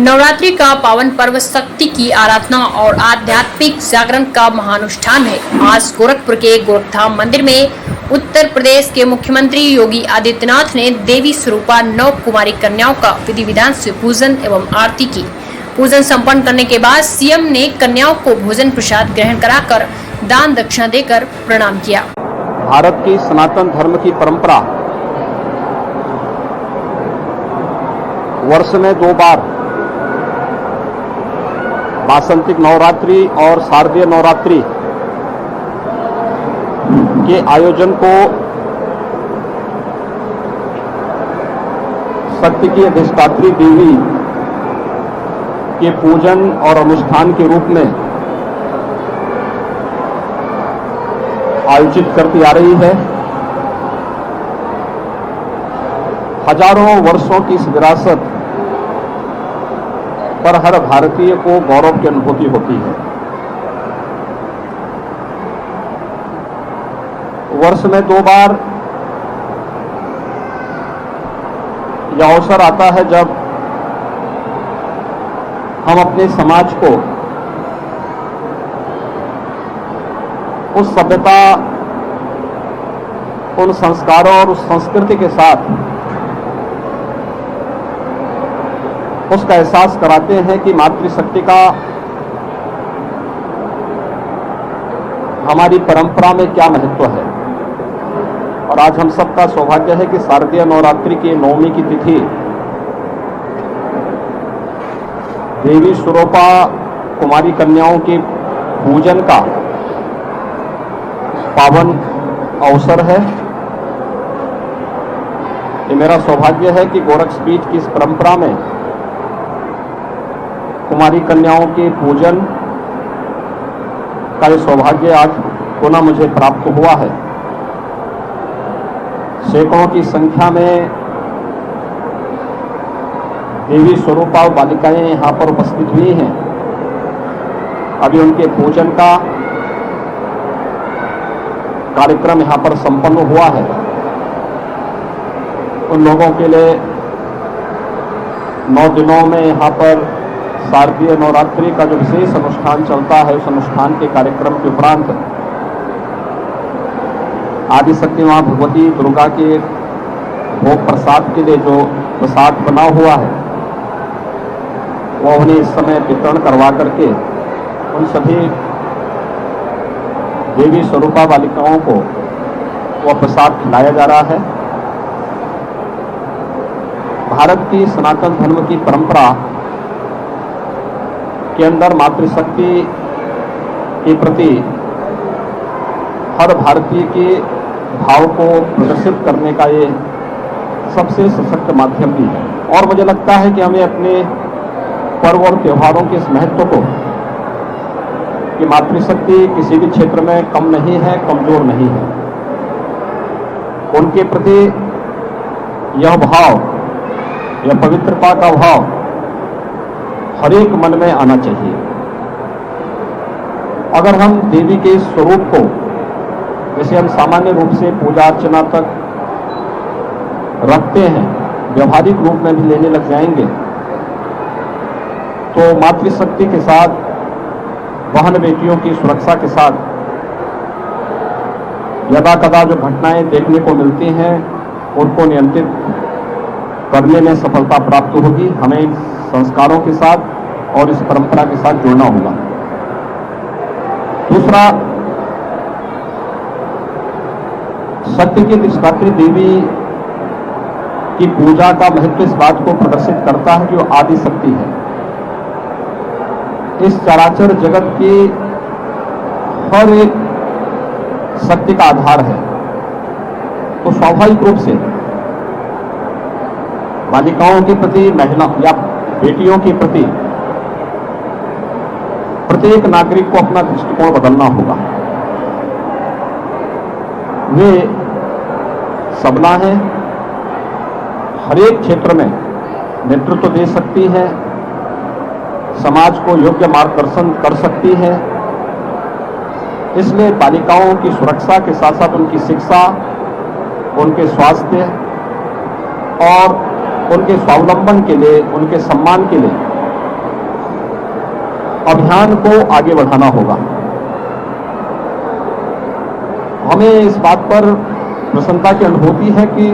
नवरात्रि का पावन पर्व शक्ति की आराधना और आध्यात्मिक जागरण का महानुष्ठान है। आज गोरखपुर के गोरखधाम मंदिर में उत्तर प्रदेश के मुख्यमंत्री योगी आदित्यनाथ ने देवी स्वरूपा 9 कुमारी कन्याओं का विधि विधान से पूजन एवं आरती की। पूजन संपन्न करने के बाद सीएम ने कन्याओं को भोजन प्रसाद ग्रहण कराकर दान दक्षिणा देकर प्रणाम किया। भारत की सनातन धर्म की परंपरा वर्ष में 2 बार वासंतिक नवरात्रि और शारदीय नवरात्रि के आयोजन को शक्ति की अधिष्ठात्री देवी के पूजन और अनुष्ठान के रूप में आयोजित करती आ रही है। हजारों वर्षों की इस विरासत पर हर भारतीय को गौरव की अनुभूति होती है। वर्ष में 2 बार यह अवसर आता है जब हम अपने समाज को उस सभ्यता, उन संस्कारों और उस संस्कृति के साथ उसका एहसास कराते हैं कि मातृशक्ति का हमारी परंपरा में क्या महत्व है। और आज हम सबका सौभाग्य है कि शारदीय नवरात्रि की 9वीं की तिथि देवी स्वरूपा कुमारी कन्याओं के पूजन का पावन अवसर है। ये मेरा सौभाग्य है कि गोरक्षपीठ की इस परंपरा में कुमारी कन्याओं के पूजन का यह सौभाग्य आज पुनः मुझे प्राप्त हुआ है। सैकड़ों की संख्या में देवी स्वरूपा बालिकाएं यहाँ पर उपस्थित हुई हैं। अभी उनके पूजन का कार्यक्रम यहाँ पर संपन्न हुआ है। उन लोगों के लिए 9 दिनों में यहाँ पर शारदीय नवरात्रि का जो विशेष अनुष्ठान चलता है, उस अनुष्ठान के कार्यक्रम के उपरांत आदिशक्ति मां भगवती दुर्गा के भोग प्रसाद के लिए जो प्रसाद बना हुआ है वो उन्हें इस समय वितरण करवा करके उन सभी देवी स्वरूपा बालिकाओं को वह प्रसाद खिलाया जा रहा है। भारत की सनातन धर्म की परंपरा के अंदर मातृशक्ति के प्रति हर भारतीय के भाव को प्रदर्शित करने का ये सबसे सशक्त माध्यम भी है। और मुझे लगता है कि हमें अपने पर्व और त्योहारों के इस महत्व को, कि मातृशक्ति किसी भी क्षेत्र में कम नहीं है, कमजोर नहीं है, उनके प्रति यह भाव, यह पवित्रता का भाव हर एक मन में आना चाहिए। अगर हम देवी के स्वरूप को, जैसे हम सामान्य रूप से पूजा अर्चना तक रखते हैं, व्यवहारिक रूप में भी लेने लग जाएंगे तो मातृशक्ति के साथ, बहन बेटियों की सुरक्षा के साथ यदा कदा जो घटनाएं देखने को मिलती हैं उनको नियंत्रित करने में सफलता प्राप्त होगी। हमें इन संस्कारों के साथ और इस परंपरा के साथ जुड़ना होगा। दूसरा, सत्य की अधिष्ठात्री देवी की पूजा का महत्व इस बात को प्रदर्शित करता है कि वो आदि शक्ति है। इस चराचर जगत की हर एक शक्ति का आधार है। तो स्वाभाविक रूप से बालिकाओं के प्रति, महिला या बेटियों के प्रति प्रत्येक नागरिक को अपना दृष्टिकोण बदलना होगा। वे सबला हैं, हर एक क्षेत्र में नेतृत्व दे सकती है, समाज को योग्य मार्गदर्शन कर सकती है। इसलिए बालिकाओं की सुरक्षा के साथ साथ उनकी शिक्षा, उनके स्वास्थ्य और उनके स्वावलंबन के लिए, उनके सम्मान के लिए अभियान को आगे बढ़ाना होगा। हमें इस बात पर प्रसन्नता की अनुभूति है कि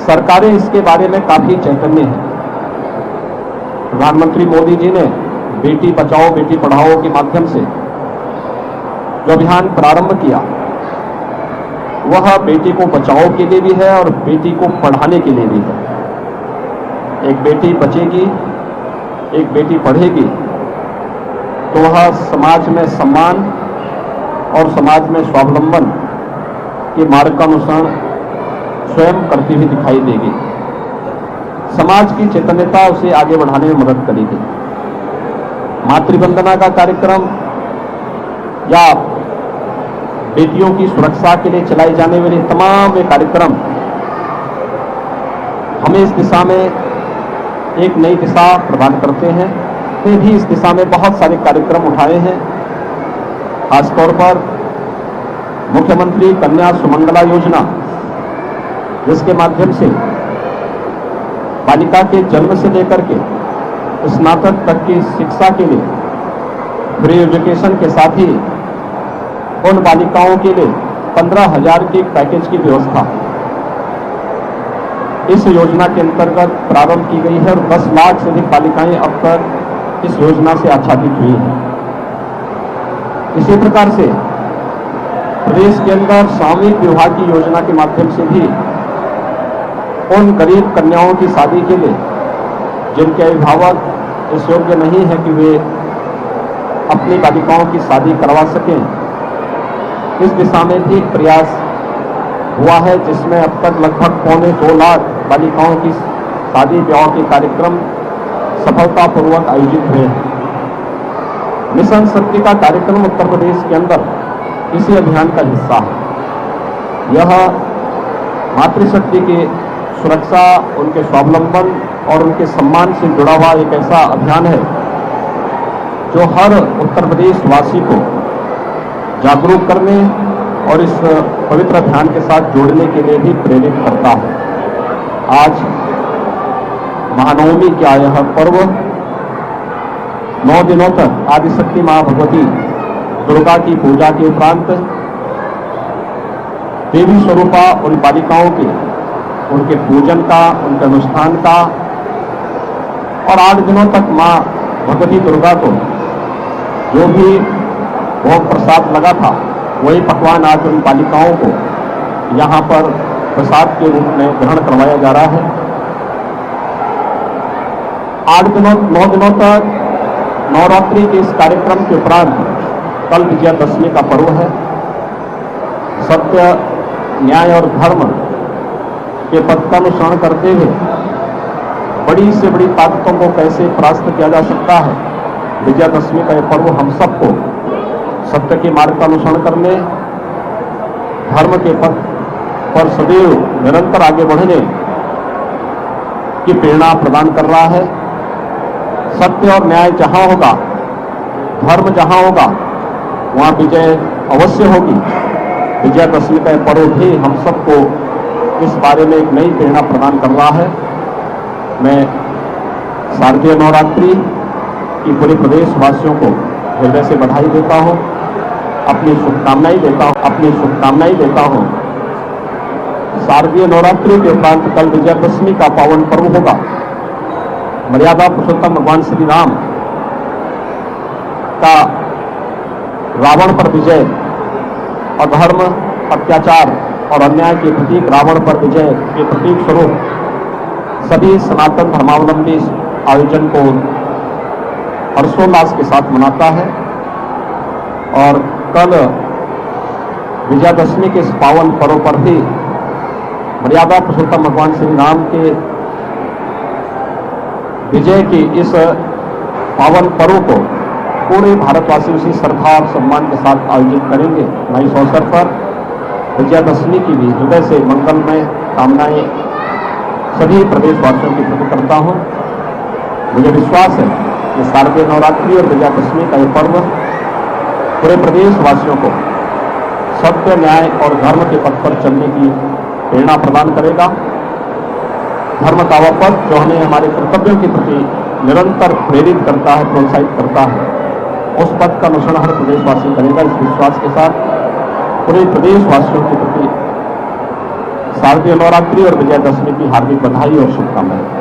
सरकारें इसके बारे में काफी चैतन्य हैं। प्रधानमंत्री मोदी जी ने बेटी बचाओ बेटी पढ़ाओ के माध्यम से जो अभियान प्रारंभ किया वह बेटी को बचाओ के लिए भी है और बेटी को पढ़ाने के लिए भी है। एक बेटी बचेगी, एक बेटी पढ़ेगी तो वह समाज में सम्मान और समाज में स्वावलंबन के मार्ग का अनुसरण स्वयं करती हुई दिखाई देगी। समाज की चैतन्यता उसे आगे बढ़ाने में मदद करेगी। मातृवंदना का कार्यक्रम या बेटियों की सुरक्षा के लिए चलाए जाने वाले तमाम ये कार्यक्रम हमें इस दिशा में एक नई दिशा प्रदान करते हैं। हमने भी इस दिशा में बहुत सारे कार्यक्रम उठाए हैं। खासतौर पर मुख्यमंत्री कन्या सुमंगला योजना, जिसके माध्यम से बालिका के जन्म से लेकर के स्नातक तक की शिक्षा के लिए फ्री एजुकेशन के साथ ही उन बालिकाओं के लिए 15,000 के पैकेज की व्यवस्था इस योजना के अंतर्गत प्रारंभ की गई है और 10 लाख से अधिक बालिकाएं अब तक इस योजना से आच्छादित हुई हैं। इसी प्रकार से प्रदेश के अंदर सामूहिक विवाह की योजना के माध्यम से भी उन गरीब कन्याओं की शादी के लिए जिनके अभिभावक इस योग्य नहीं है कि वे अपनी बालिकाओं की शादी करवा सकें, इस दिशा में भी एक प्रयास हुआ है, जिसमें अब तक लगभग 2.25 लाख बालिकाओं की शादी ब्याह के कार्यक्रम सफलतापूर्वक आयोजित हुए हैं। मिशन शक्ति का कार्यक्रम उत्तर प्रदेश के अंदर इसी अभियान का हिस्सा है। यह मातृशक्ति की सुरक्षा, उनके स्वावलंबन और उनके सम्मान से जुड़ा हुआ एक ऐसा अभियान है जो हर उत्तर प्रदेश वासी को जागरूक करने और इस पवित्र अभियान के साथ जोड़ने के लिए भी प्रेरित करता है। आज महानवमी का यह पर्व 9 दिनों तक आदिशक्ति मां भगवती दुर्गा की पूजा के उपरांत देवी स्वरूपा उन बालिकाओं के उनके पूजन का, उनके अनुष्ठान का और 8 दिनों तक मां भगवती दुर्गा को जो भी भोग प्रसाद लगा था वही पकवान आज उन बालिकाओं को यहाँ पर प्रसाद के रूप में ग्रहण करवाया जा रहा है। 9 दिनों तक नवरात्रि के इस कार्यक्रम के उपरांत कल विजयादशमी का पर्व है। सत्य, न्याय और धर्म के पथ का अनुसरण करते हुए बड़ी से बड़ी ताकतों को कैसे परास्त किया जा सकता है, विजयादशमी का यह पर्व हम सबको सत्य के मार्ग का अनुसरण करने, धर्म के पथ पर सदैव निरंतर आगे बढ़ने की प्रेरणा प्रदान कर रहा है। सत्य और न्याय जहां होगा, धर्म जहां होगा, वहां विजय अवश्य होगी। विजयादशमी का यह पर्व भी हम सबको इस बारे में एक नई प्रेरणा प्रदान कर रहा है। मैं शारदीय नवरात्रि की पूरे प्रदेश वासियों को हृदय से बधाई देता हूं, अपनी शुभकामनाएं देता हूं। शारदीय नवरात्रि के उपरांत कल विजयादशमी का पावन पर्व होगा। मर्यादा पुरुषोत्तम भगवान श्री राम का रावण पर विजय, अधर्म, अत्याचार और अन्याय के प्रतीक रावण पर विजय के प्रतीक स्वरूप सभी सनातन धर्मावलंबी आयोजन को हर्षोल्लास के साथ मनाता है। और कल विजयादशमी के इस पावन पर्व पर भी मर्यादा पुरुषोत्तम भगवान श्री राम के विजय की इस पावन पर्व को पूरे भारतवासी उसी श्रद्धा और सम्मान के साथ आयोजित करेंगे। मैं इस अवसर पर विजयादशमी की भी हृदय से मंगलमय कामनाएं सभी प्रदेशवासियों की प्रति करता हूं। मुझे विश्वास है कि शारदीय नवरात्रि और विजयादशमी का यह पर्व पूरे प्रदेशवासियों को सत्य, न्याय और धर्म के पथ पर चलने की प्रेरणा प्रदान करेगा। धर्म का वह पथ जो हमें हमारे कर्तव्यों के प्रति निरंतर प्रेरित करता है, प्रोत्साहित करता है, उस पथ का अनुसरण हर प्रदेशवासी करेगा। इस विश्वास के साथ पूरे प्रदेशवासियों के प्रति शारदीय नवरात्रि और विजयादशमी की हार्दिक बधाई और शुभकामनाएं।